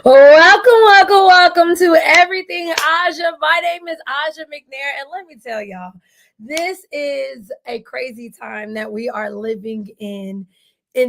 Welcome to Everything Aja. My name is Aja McNair, and let me tell y'all, this is a crazy time that we are living in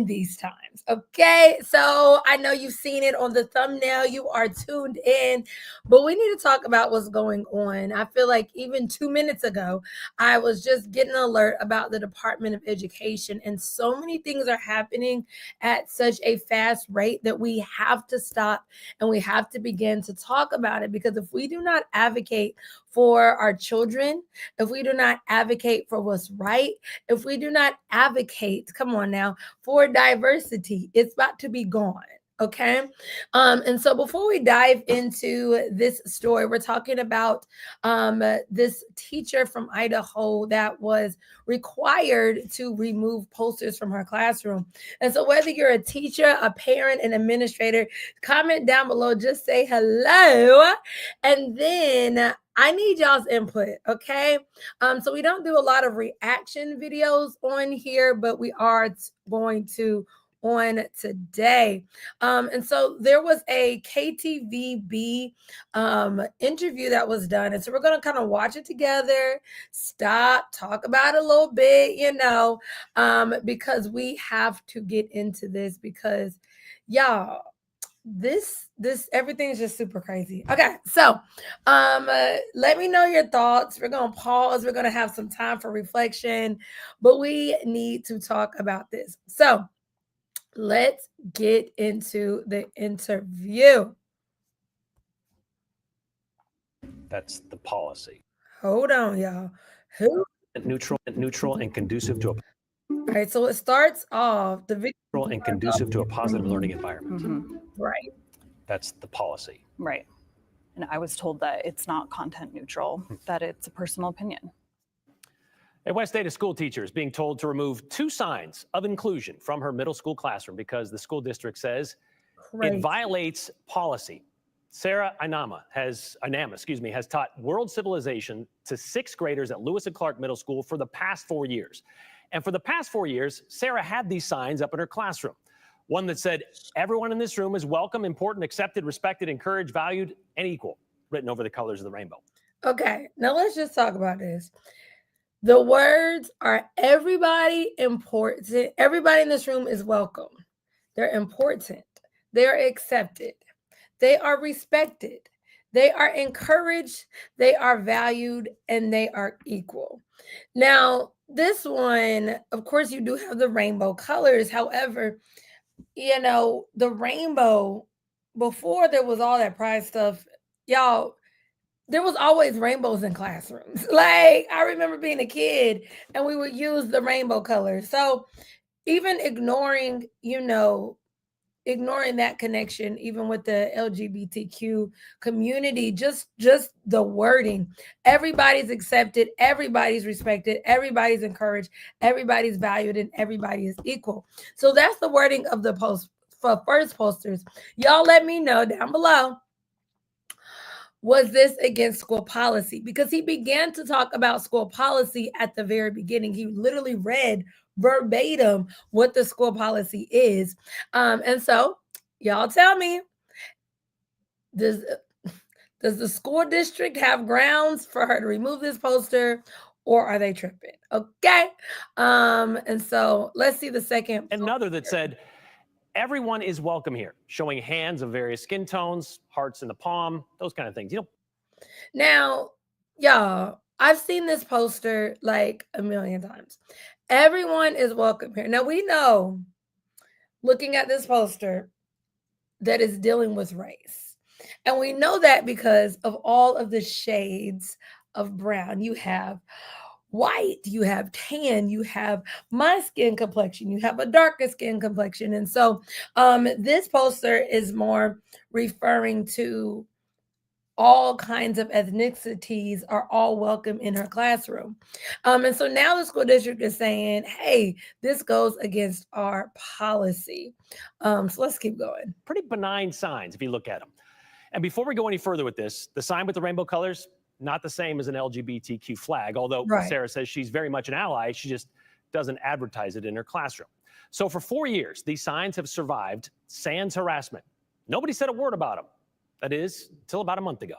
these times. Okay, so I know you've seen it on the thumbnail, you are tuned in, but we need to talk about what's going on. I feel like even 2 minutes ago, I was just getting an alert about the Department of Education, and so many things are happening at such a fast rate that we have to stop and we have to begin to talk about it, because if we do not advocate for our children, if we do not advocate for what's right, if we do not advocate, come on now, for diversity, it's about to be gone. Okay. And so before we dive into this story, we're talking about this teacher from Idaho that was required to remove posters from her classroom. And so whether you're a teacher, a parent, an administrator, comment down below, just say hello. And then I need y'all's input, okay? So we don't do a lot of reaction videos on here, but we are going to on today. And so there was a KTVB interview that was done. And so we're going to kind of watch it together, stop, talk about it a little bit, because we have to get into this because y'all, this everything's just super crazy. Okay, so let me know your thoughts. We're gonna pause, we're gonna have some time for reflection, but we need to talk about this. So let's get into the interview. That's the policy. Hold on, y'all. Who? Neutral and conducive to a all right, so it starts off the video and conducive to a positive learning environment. Mm-hmm. Right. That's the policy. Right. And I was told that it's not content neutral, that it's a personal opinion. A West Ada school teacher is being told to remove 2 signs of inclusion from her middle school classroom because the school district says it violates policy. Sarah Inama has taught world civilization to 6th graders at Lewis and Clark Middle School for the past 4 years. And for the past 4 years, Sarah had these signs up in her classroom. One that said, everyone in this room is welcome, important, accepted, respected, encouraged, valued, and equal, written over the colors of the rainbow. Okay, now let's just talk about this. The words are everybody important. Everybody in this room is welcome. They're important. They're accepted. They are respected. They are encouraged. They are valued, and they are equal. Now, this one, of course, you do have the rainbow colors. However, the rainbow, before there was all that pride stuff, y'all, there was always rainbows in classrooms. Like, I remember being a kid and we would use the rainbow colors. So even ignoring that connection, even with the LGBTQ community, just the wording, everybody's accepted, everybody's respected, everybody's encouraged, everybody's valued, and everybody is equal. So that's the wording of the post for first posters. Y'all let me know down below. Was this against school policy? Because he began to talk about school policy at the very beginning. He literally read verbatim what the school policy is. And so y'all tell me, does the school district have grounds for her to remove this poster, or are they tripping? Okay. And so let's see the second. Another that said, everyone is welcome here, showing hands of various skin tones, hearts in the palm, those kind of things. Now, y'all, I've seen this poster like a million times. Everyone is welcome here. Now, we know, looking at this poster, that is dealing with race. And we know that because of all of the shades of brown. You have white, you have tan, you have my skin complexion, you have a darker skin complexion. And so this poster is more referring to all kinds of ethnicities are all welcome in her classroom. And so now the school district is saying, hey, this goes against our policy. So let's keep going. Pretty benign signs if you look at them. And before we go any further with this, the sign with the rainbow colors, not the same as an LGBTQ flag, although Sarah says she's very much an ally. She just doesn't advertise it in her classroom. So for 4 years, these signs have survived sans harassment. Nobody said a word about him. That is, till about a month ago.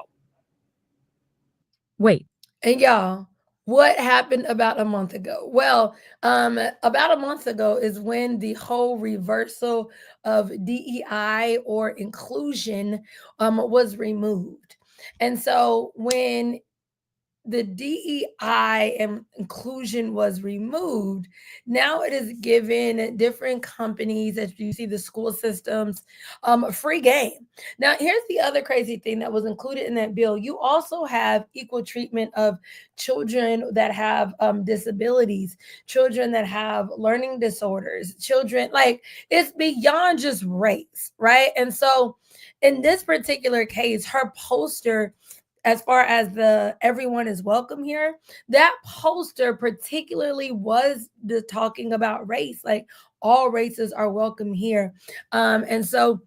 Wait. And y'all, what happened about a month ago? Well, about a month ago is when the whole reversal of DEI or inclusion was removed. And so when the DEI and inclusion was removed, now it is given different companies, as you see the school systems, a free game. Now, here's the other crazy thing that was included in that bill. You also have equal treatment of children that have disabilities, children that have learning disorders, children, like it's beyond just race, right? And so in this particular case, her poster, as far as the everyone is welcome here, that poster particularly was talking about race, like all races are welcome here. And so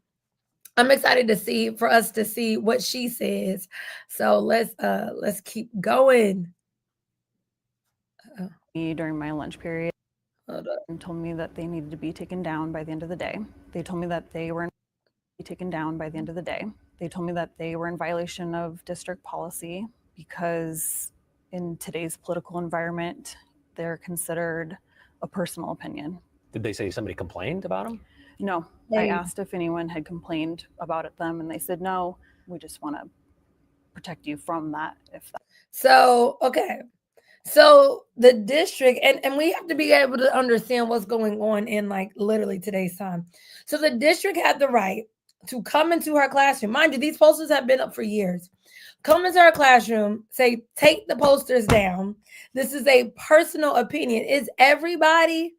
I'm excited for us to see what she says. So let's keep going. During my lunch period, Hold up. and told me that they needed to be taken down by the end of the day. They told me that they were taken down by the end of the day. They told me that they were in violation of district policy because in today's political environment, they're considered a personal opinion. Did they say somebody complained about him? No, I asked if anyone had complained about them, and they said no. We just want to protect you from that. So, okay. So the district, and we have to be able to understand what's going on in like literally today's time. So the district had the right to come into her classroom. Mind you, these posters have been up for years. Come into her classroom, say, take the posters down. This is a personal opinion. Is everybody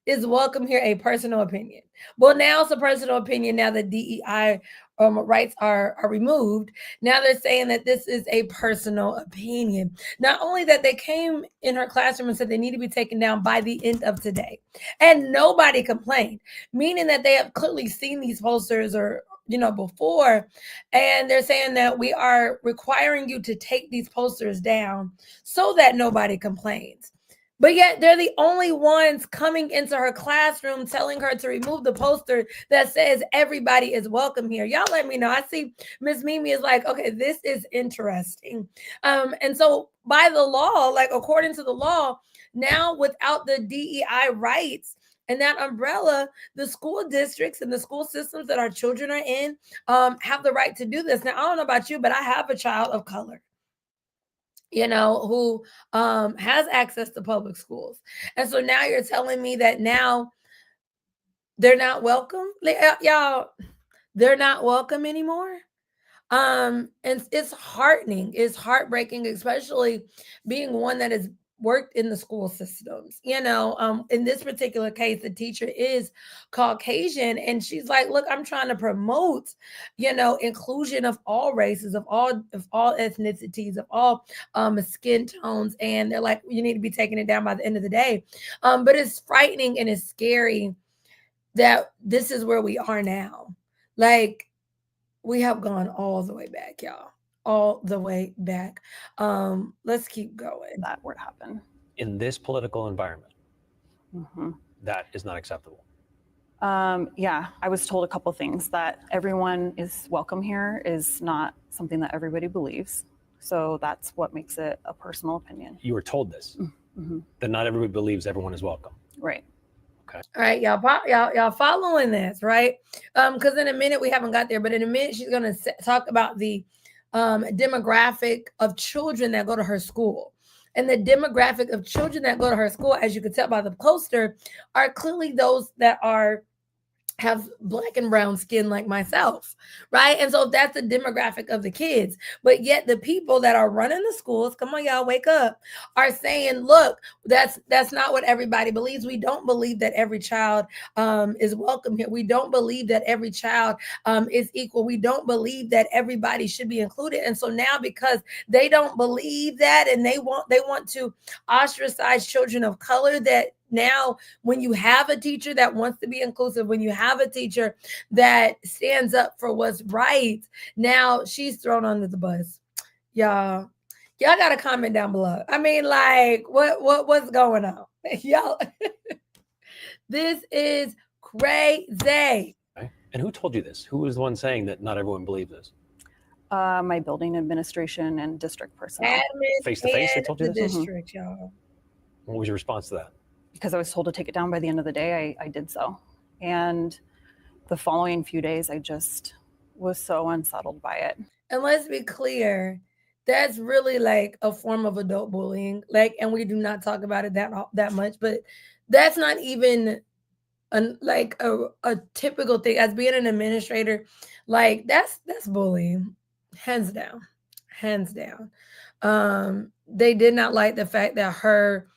is welcome here a personal opinion? Well, now it's a personal opinion. Now the DEI rights are removed. Now they're saying that this is a personal opinion. Not only that, they came in her classroom and said they need to be taken down by the end of today. And nobody complained, meaning that they have clearly seen these posters or before, and they're saying that we are requiring you to take these posters down so that nobody complains. But yet they're the only ones coming into her classroom telling her to remove the poster that says everybody is welcome here. Y'all let me know. I see Miss Mimi is like, okay, this is interesting. And so by the law, like according to the law, now without the DEI rights and that umbrella, the school districts and the school systems that our children are in have the right to do this. Now, I don't know about you, but I have a child of color, who has access to public schools. And so now you're telling me that now they're not welcome? Y'all, they're not welcome anymore? And it's heartening, it's heartbreaking, especially being one that has worked in the school systems. In this particular case, the teacher is Caucasian, and she's like, look, I'm trying to promote, inclusion of all races, of all ethnicities, of all skin tones. And they're like, you need to be taking it down by the end of the day. But it's frightening and it's scary that this is where we are now. Like, we have gone all the way back, y'all. All the way back. Let's keep going. That were to happen. In this political environment, that is not acceptable. Yeah, I was told a couple things. That everyone is welcome here is not something that everybody believes. So that's what makes it a personal opinion. You were told this, that not everybody believes everyone is welcome. Right. Okay. All right, y'all following this, right? Because in a minute we haven't got there, but in a minute she's going to talk about the demographic of children that go to her school. And the demographic of children that go to her school, as you can tell by the poster, are clearly those that have black and brown skin like myself, right? And so that's the demographic of the kids. But yet the people that are running the schools, come on, y'all, wake up, are saying, look, that's not what everybody believes. We don't believe that every child is welcome here. We don't believe that every child is equal. We don't believe that everybody should be included. And so now, because they don't believe that, and they want to ostracize children of color, that now, when you have a teacher that wants to be inclusive, when you have a teacher that stands up for what's right, now she's thrown under the bus. Y'all got to comment down below. I mean, like, what's going on? Y'all, this is crazy. And who told you this? Who was the one saying that not everyone believed this? My building administration and district personnel. Face to face, they told you the this? district, y'all. What was your response to that? Because I was told to take it down by the end of the day, I did so. And the following few days, I just was so unsettled by it. And let's be clear, that's really like a form of adult bullying. Like, and we do not talk about it that much, but that's not even a typical thing. As being an administrator, like that's bullying, hands down. They did not like the fact that her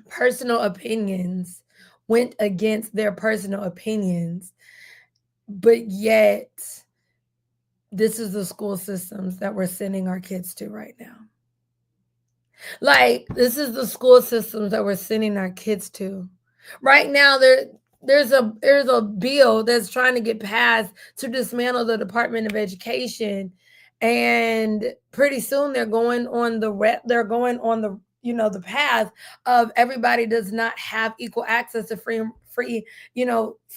personal opinions went against their personal opinions, but yet this is the school systems that we're sending our kids to right now. Like, this is the school systems that we're sending our kids to right now. There's a bill that's trying to get passed to dismantle the Department of Education, and pretty soon they're going on the the path of everybody does not have equal access to free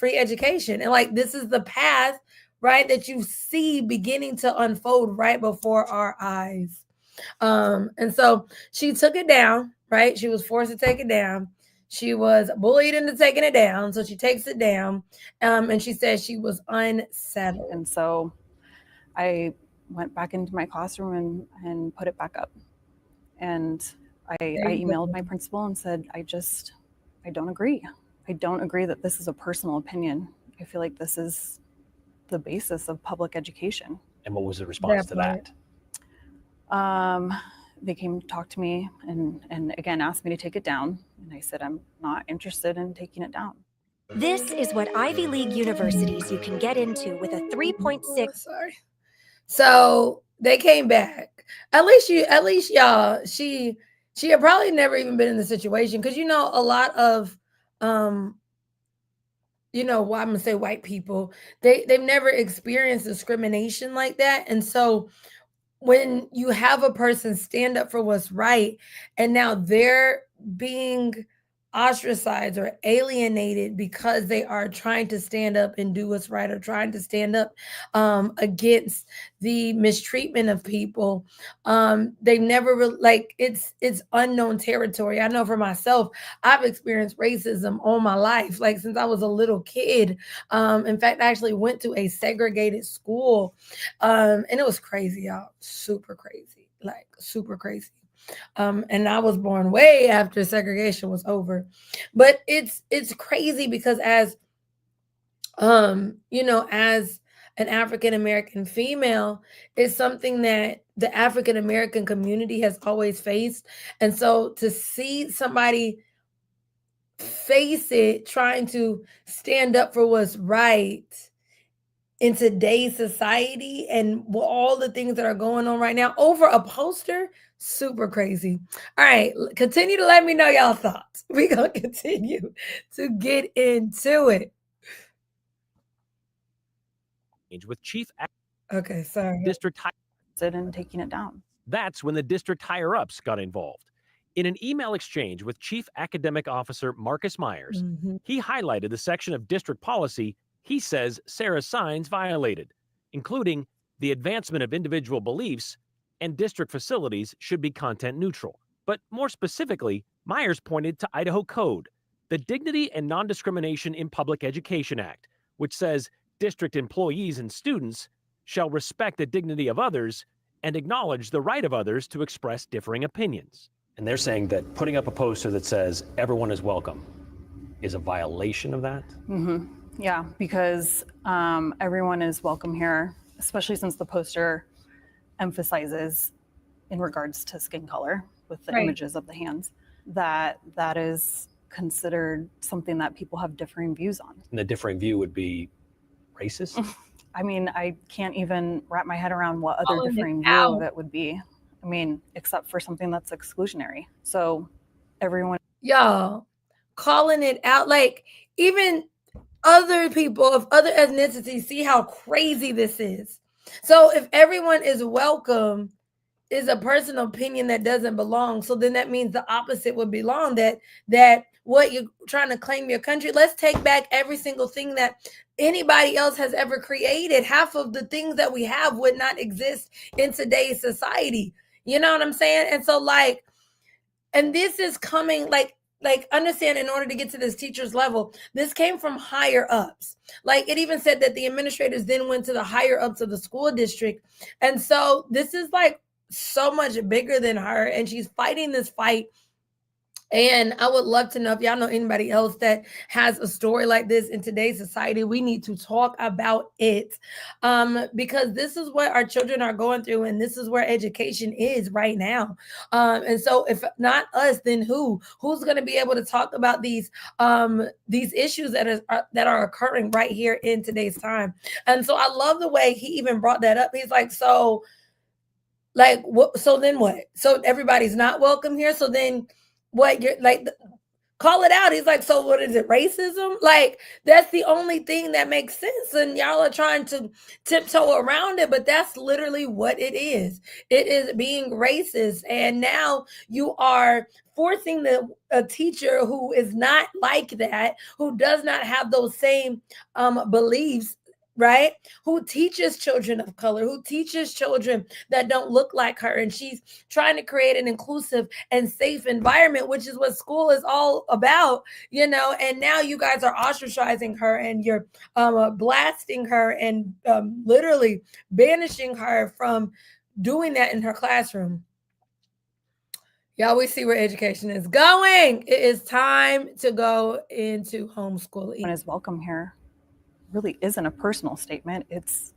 education. And like, this is the path, right, that you see beginning to unfold right before our eyes. And so she took it down, right? She was forced to take it down. She was bullied into taking it down. So she takes it down. And she said she was unsettled. And so I went back into my classroom and put it back up. And I emailed my principal and said, I don't agree. I don't agree that this is a personal opinion. I feel like this is the basis of public education. And what was the response to that? They came to talk to me and again asked me to take it down. And I said, I'm not interested in taking it down. This is what Ivy League universities you can get into with a 3.6. Sorry. So they came back. At least y'all, she had probably never even been in the situation, because a lot of I'm gonna say white people, they've never experienced discrimination like that. And so when you have a person stand up for what's right, and now they're being ostracized or alienated because they are trying to stand up and do what's right, or trying to stand up against the mistreatment of people, they've never it's unknown territory. I know for myself, I've experienced racism all my life, like since I was a little kid. In fact, I actually went to a segregated school, and it was crazy, y'all. Super crazy. And I was born way after segregation was over. But it's crazy, because as as an African American female, it's something that the African American community has always faced. And so to see somebody face it, trying to stand up for what's right in today's society and all the things that are going on right now over a poster, super crazy. All right, continue to let me know y'all thoughts. We're going to continue to get into it. With Chief Okay, sorry. District And taking it down. That's when the district higher-ups got involved. In an email exchange with Chief Academic Officer Marcus Myers, he highlighted the section of district policy he says Sarah's signs violated, including the advancement of individual beliefs and district facilities should be content neutral. But more specifically, Myers pointed to Idaho Code, the Dignity and Non-Discrimination in Public Education Act, which says district employees and students shall respect the dignity of others and acknowledge the right of others to express differing opinions. And they're saying that putting up a poster that says everyone is welcome is a violation of that? Yeah, because everyone is welcome here, especially since the poster emphasizes in regards to skin color with the images of the hands, that is considered something that people have differing views on. And the differing view would be racist? I mean, I can't even wrap my head around what other differing view of it would be. I mean, except for something that's exclusionary. So everyone. Y'all, calling it out, like even other people of other ethnicities see how crazy this is. So if everyone is welcome is a personal opinion that doesn't belong, so then that means the opposite would belong, that what you're trying to claim your country. Let's take back every single thing that anybody else has ever created. Half of the things that we have would not exist in today's society. You know what I'm saying? And so like, and this is coming like understand, in order to get to this teacher's level, this came from higher ups. Like it even said that the administrators then went to the higher ups of the school district. And so this is like so much bigger than her, and she's fighting this fight. And I would love to know if y'all know anybody else that has a story like this in today's society. We need to talk about it, because this is what our children are going through, and this is where education is right now. And so, if not us, then who? Who's going to be able to talk about these issues that are occurring right here in today's time? And so, I love the way he even brought that up. He's like, so, like, what? So then what? So everybody's not welcome here. So then what? You're like, call it out. He's like, so what is it? Racism? Like, that's the only thing that makes sense. And y'all are trying to tiptoe around it, but that's literally what it is. It is being racist. And now you are forcing a teacher who is not like that, who does not have those same beliefs, right? Who teaches children of color, who teaches children that don't look like her. And she's trying to create an inclusive and safe environment, which is what school is all about, you know. And now you guys are ostracizing her, and you're blasting her, and literally banishing her from doing that in her classroom. Y'all, we see where education is going. It is time to go into homeschooling. Everyone is welcome here really isn't a personal statement. It's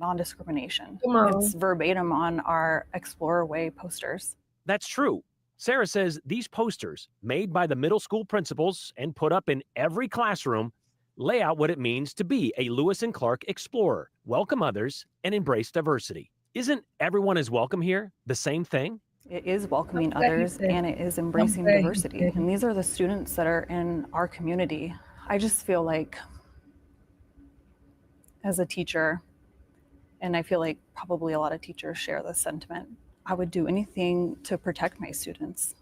non-discrimination. It's verbatim on our Explorer Way posters. That's true. Sarah says these posters, made by the middle school principals and put up in every classroom, lay out what it means to be a Lewis and Clark explorer, welcome others, and embrace diversity. Isn't everyone is welcome here the same thing? It is welcoming others, and it is embracing diversity. And these are the students that are in our community. I just feel like, as a teacher, and I feel like probably a lot of teachers share this sentiment, I would do anything to protect my students.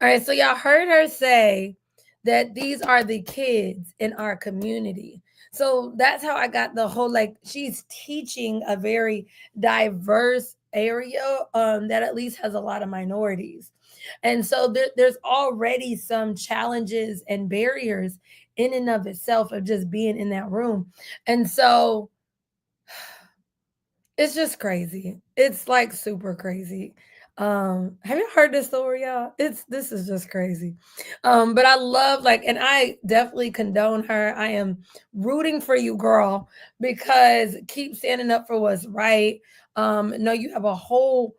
All right, so y'all heard her say that these are the kids in our community. So that's how I got the whole, like, she's teaching a very diverse area that at least has a lot of minorities. And so there's already some challenges and barriers in and of itself of just being in that room. And so it's just crazy. It's like super crazy. Have you heard this story, y'all? This is just crazy. But I love, like, and I definitely condone her. I am rooting for you, girl, because keep standing up for what's right. No, you have a whole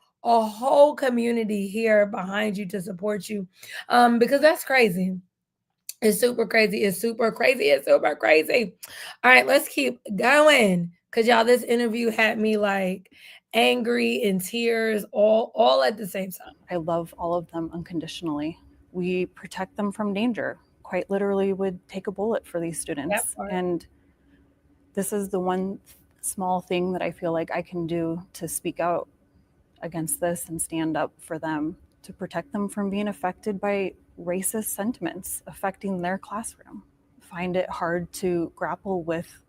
community here behind you to support you. Because that's crazy. It's super crazy. It's super crazy. It's super crazy. All right, let's keep going. Cause y'all, this interview had me like angry, in tears, all at the same time. I love all of them unconditionally. We protect them from danger. Quite literally would take a bullet for these students. And this is the one small thing that I feel like I can do to speak out against this and stand up for them, to protect them from being affected by racist sentiments affecting their classroom. Find it hard to grapple with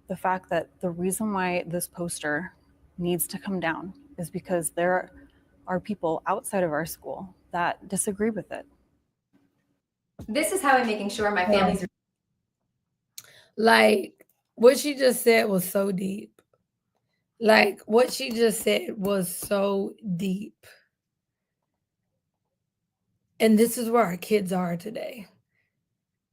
the fact that the reason why this poster needs to come down is because there are people outside of our school that disagree with it. This is how I'm making sure my family's. Like, what she just said was so deep. Like, what she just said was so deep. And this is where our kids are today.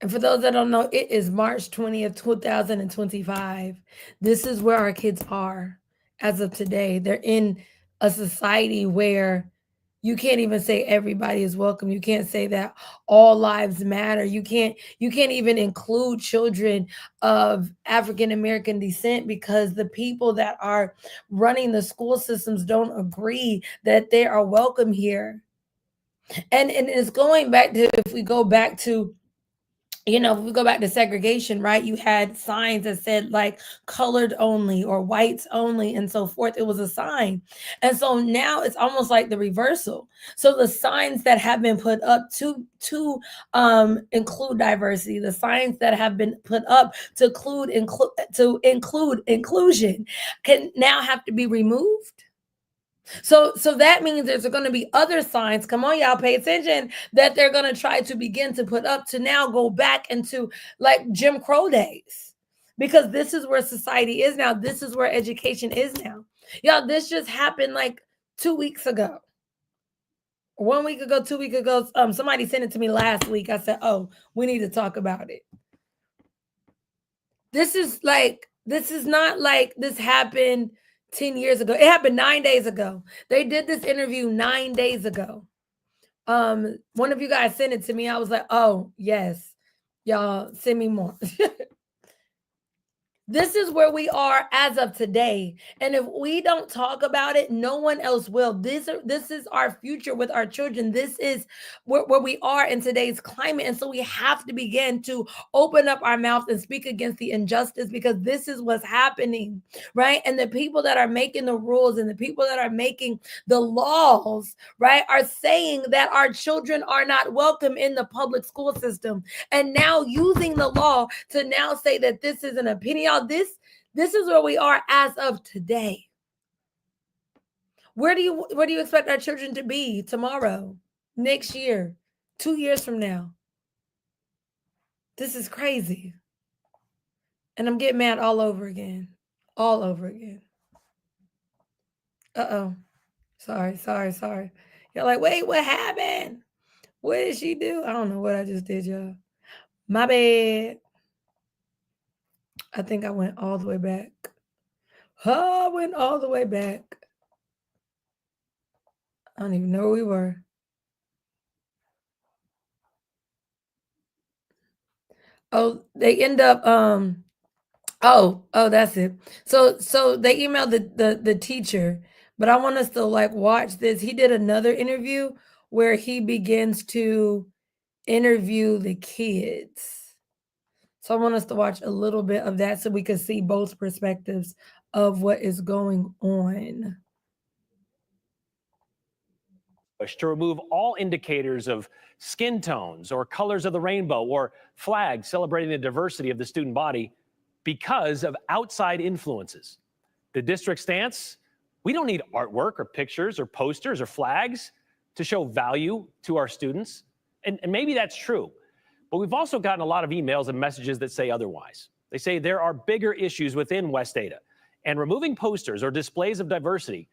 And for those that don't know, it is March 20th, 2025. This is where our kids are as of today. They're in a society where you can't even say everybody is welcome. You can't say that all lives matter. You can't even include children of African American descent, because the people that are running the school systems don't agree that they are welcome here. And it's going back to, if we go back to, you know, if we go back to segregation, right? You had signs that said like colored only or whites only and so forth. It was a sign. And so now it's almost like the reversal. So the signs that have been put up to include diversity, the signs that have been put up to include inclusion can now have to be removed. So that means there's going to be other signs. Come on, y'all, pay attention, that they're going to try to begin to put up to now go back into like Jim Crow days, because this is where society is now. This is where education is now. Y'all, this just happened like 2 weeks ago. 1 week ago, 2 weeks ago. Somebody sent it to me last week. I said, oh, we need to talk about it. This is not like this happened 10 years ago. It happened 9 days ago. They did this interview 9 days ago. One of you guys sent it to me. I was like, oh, yes. Y'all send me more. This is where we are as of today. And if we don't talk about it, no one else will. This is our future with our children. This is where we are in today's climate. And so we have to begin to open up our mouth and speak against the injustice, because this is what's happening, right? And the people that are making the rules and the people that are making the laws, right, are saying that our children are not welcome in the public school system. And now using the law to now say that this is an opinion. This is where we are as of today. Where do you expect our children to be tomorrow, next year, 2 years from now? This is crazy. And I'm getting mad all over again. All over again. Uh-oh. Sorry. You're like, wait, what happened? What did she do? I don't know what I just did, y'all. My bad. I think I went all the way back. Oh, I went all the way back. I don't even know where we were. Oh, they end up oh, that's it. So they emailed the teacher, but I want us to like watch this. He did another interview where he begins to interview the kids. So I want us to watch a little bit of that so we can see both perspectives of what is going on. To remove all indicators of skin tones or colors of the rainbow or flags celebrating the diversity of the student body because of outside influences. The district stance: we don't need artwork or pictures or posters or flags to show value to our students. And maybe that's true, but we've also gotten a lot of emails and messages that say otherwise. They say there are bigger issues within West Ada, and removing posters or displays of diversity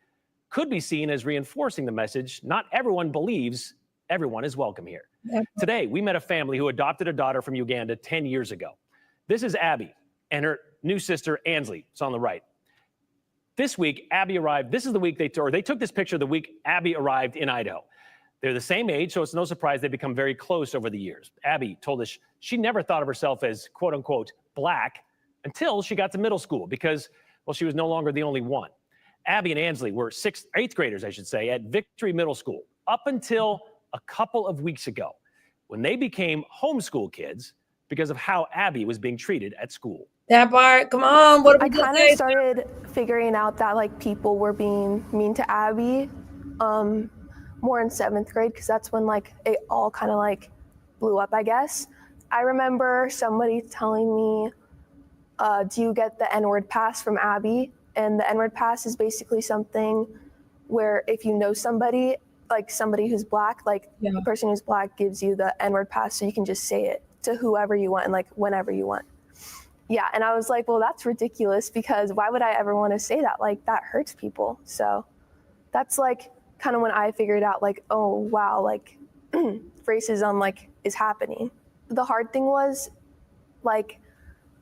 could be seen as reinforcing the message not everyone believes everyone is welcome here. Yep. Today, we met a family who adopted a daughter from Uganda 10 years ago. This is Abby and her new sister, Ansley. It's on the right. This week, Abby arrived. This is the week they took this picture the week Abby arrived in Idaho. They're the same age, so it's no surprise they've become very close over the years. Abby told us she never thought of herself as quote unquote black until she got to middle school because, well, she was no longer the only one. Abby and Ansley were 8th graders, I should say, at Victory Middle School up until a couple of weeks ago when they became homeschool kids because of how Abby was being treated at school. That part, come on. What I kind of started figuring out that like people were being mean to Abby more in 7th grade, because that's when like it all kind of like blew up, I guess. I remember somebody telling me, do you get the N-word pass from Abby? And the N-word pass is basically something where if you know somebody, like somebody who's black, like the person who's black gives you the N-word pass so you can just say it to whoever you want and like whenever you want. Yeah, and I was like, well, that's ridiculous, because why would I ever want to say that? Like, that hurts people. So that's like kind of when I figured out like, oh, wow, like racism like is happening. The hard thing was like,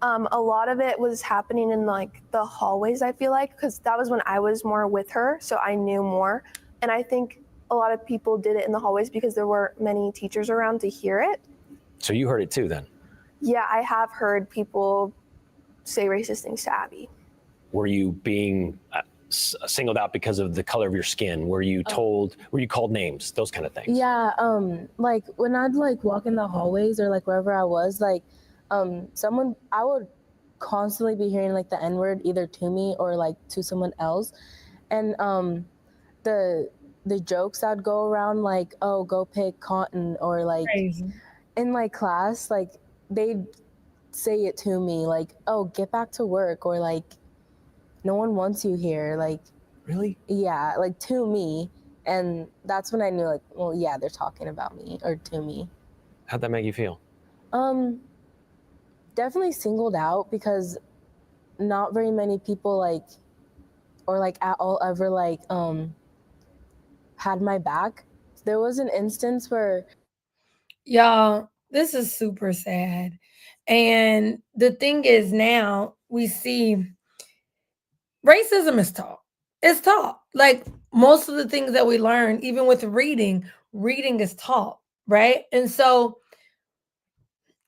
a lot of it was happening in like the hallways, I feel like, because that was when I was more with her, so I knew more. And I think a lot of people did it in the hallways because there were many teachers around to hear it. So you heard it too then? Yeah, I have heard people say racist things to Abby. Were you being singled out because of the color of your skin? Were you told, were you called names, those kind of things? Yeah, like when I'd like walk in the hallways or like wherever I was, like I would constantly be hearing like the N-word either to me or like to someone else. And the jokes that would go around like, oh, go pick cotton, or like Crazy. in my class, like they'd say it to me like, oh, get back to work, or like, no one wants you here. Like, really? Yeah, like to me. And that's when I knew, like, well, yeah, they're talking about me or to me. How'd that make you feel? Definitely singled out, because not very many people like, or like at all ever like had my back. There was an instance where, y'all, this is super sad. And the thing is, now we see racism is taught. It's taught. Like most of the things that we learn, even with reading is taught, right? And so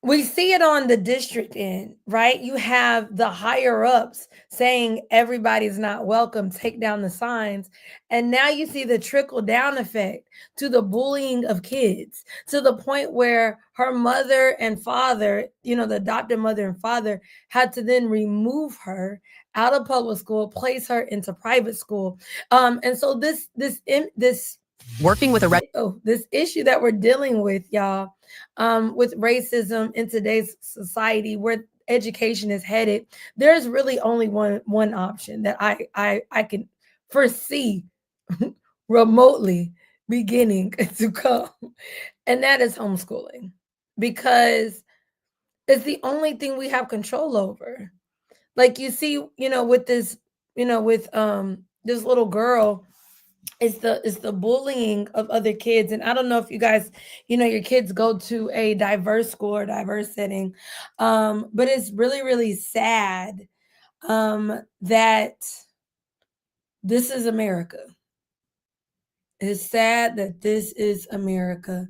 we see it on the district end, right? You have the higher ups saying everybody's not welcome, take down the signs. And now you see the trickle down effect to the bullying of kids, to the point where her mother and father, the adopted mother and father, had to then remove her out of public school, place her into private school. And so this working with this issue that we're dealing with, y'all, with racism in today's society, where education is headed, there's really only one option that I can foresee remotely beginning to come, and that is homeschooling, because it's the only thing we have control over. Like you see, with this, with this little girl, it's the bullying of other kids. And I don't know if you guys, your kids go to a diverse school or diverse setting, but it's really, really sad that this is America. It's sad that this is America,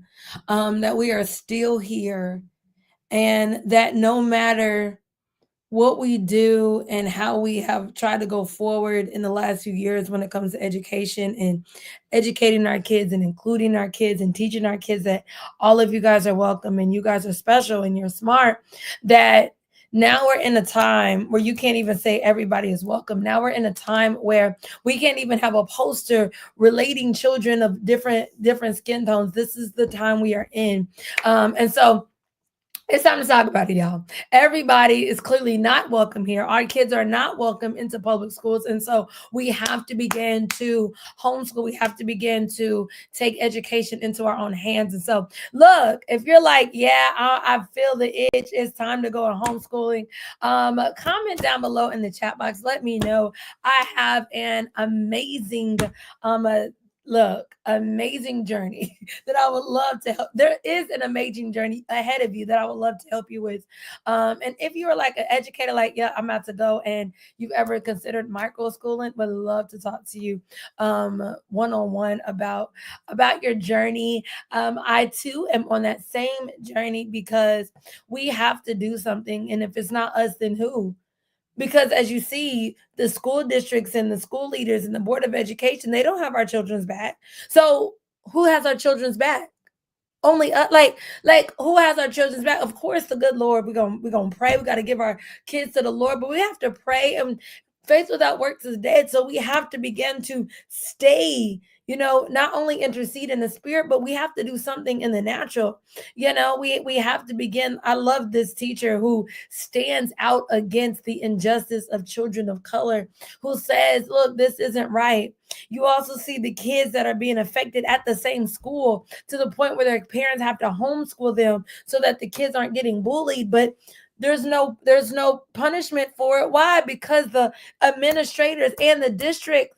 that we are still here, and that no matter what we do and how we have tried to go forward in the last few years when it comes to education and educating our kids and including our kids and teaching our kids that all of you guys are welcome and you guys are special and you're smart, that now we're in a time where you can't even say everybody is welcome. Now we're in a time where we can't even have a poster relating children of different skin tones. This is the time we are in. And so it's time to talk about it, y'all. Everybody is clearly not welcome here. Our kids are not welcome into public schools. And so we have to begin to homeschool. We have to begin to take education into our own hands. And so, look, if you're like, yeah, I feel the itch, it's time to go on homeschooling, comment down below in the chat box. Let me know. I have an amazing amazing journey that I would love to help. There is an amazing journey ahead of you that I would love to help you with. And if you are like an educator, like, yeah, I'm about to go, and you've ever considered micro schooling, would love to talk to you one-on-one about your journey. I too am on that same journey, because we have to do something. And if it's not us, then who? Because as you see, the school districts and the school leaders and the Board of Education, they don't have our children's back. So who has our children's back? Only like who has our children's back? Of course, the good Lord. We're gonna pray. We got to give our kids to the Lord, but we have to pray. And faith without works is dead. So we have to begin to stay, not only intercede in the spirit, but we have to do something in the natural. We have to begin. I love this teacher who stands out against the injustice of children of color, who says, look, this isn't right. You also see the kids that are being affected at the same school, to the point where their parents have to homeschool them so that the kids aren't getting bullied. But there's no punishment for it. Why? Because the administrators and the district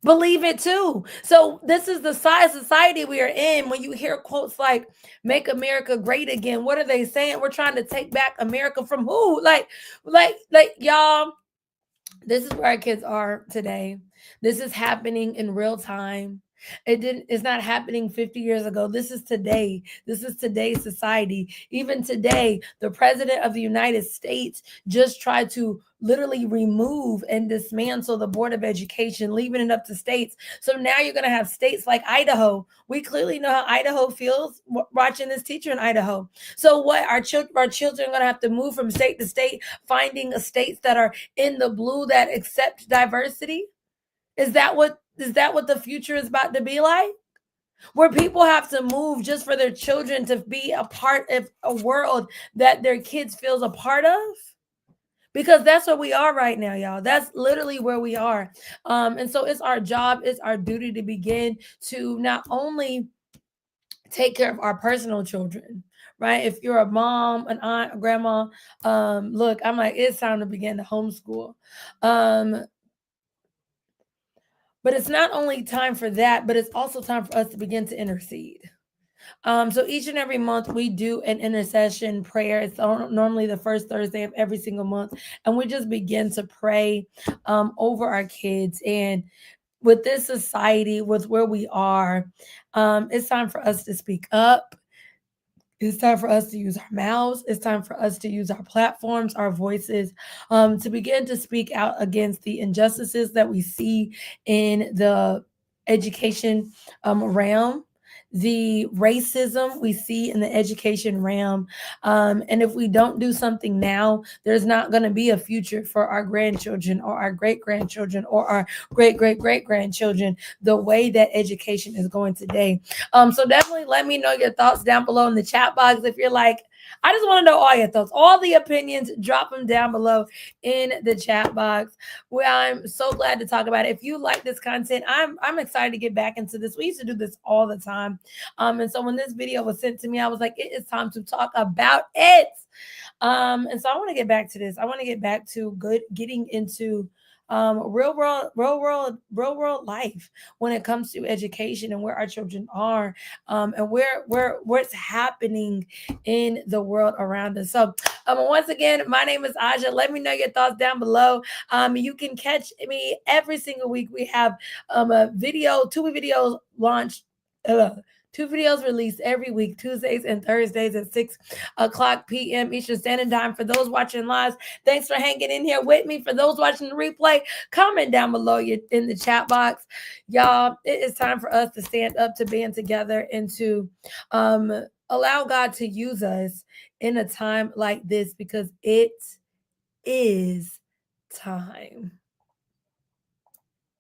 believe it too. So this is the size society we are in. When you hear quotes like "Make America Great Again," what are they saying? We're trying to take back America from who? Like y'all, this is where our kids are today. This is happening in real time. It's not happening 50 years ago. This is today. This is today's society. Even today, the president of the United States just tried to literally remove and dismantle the Board of Education, leaving it up to states. So now you're going to have states like Idaho. We clearly know how Idaho feels watching this teacher in Idaho. So what, our children are going to have to move from state to state, finding states that are in the blue that accept diversity? Is that what the future is about to be like? Where people have to move just for their children to be a part of a world that their kids feels a part of? Because that's where we are right now, y'all. That's literally where we are. And so it's our job, it's our duty to begin to not only take care of our personal children, right? If you're a mom, an aunt, a grandma, look, I'm like, it's time to begin to homeschool. But it's not only time for that, but it's also time for us to begin to intercede. So each and every month we do an intercession prayer. It's normally the first Thursday of every single month. And we just begin to pray over our kids. And with this society, with where we are, it's time for us to speak up. It's time for us to use our mouths. It's time for us to use our platforms, our voices, to begin to speak out against the injustices that we see in the education realm, the racism we see in the education realm. And if we don't do something now, there's not going to be a future for our grandchildren or our great-grandchildren or our great-great-great-grandchildren the way that education is going today. So definitely let me know your thoughts down below in the chat box. If you're like, I just want to know all your thoughts, all the opinions, drop them down below in the chat box. Well, I'm so glad to talk about it. If you like this content, I'm excited to get back into this. We used to do this all the time. And so when this video was sent to me, I was like, it is time to talk about it. And so I want to get back to this. I want to get back to getting into real world life when it comes to education and where our children are, and what's happening in the world around us. So once again, my name is Aja. Let me know your thoughts down below. You can catch me every single week. We have two videos launched. 2 videos released every week, Tuesdays and Thursdays at 6 o'clock p.m. Eastern Standard Time. For those watching live, thanks for hanging in here with me. For those watching the replay, comment down below in the chat box. Y'all, it is time for us to stand up, to band together, and to allow God to use us in a time like this, because it is time.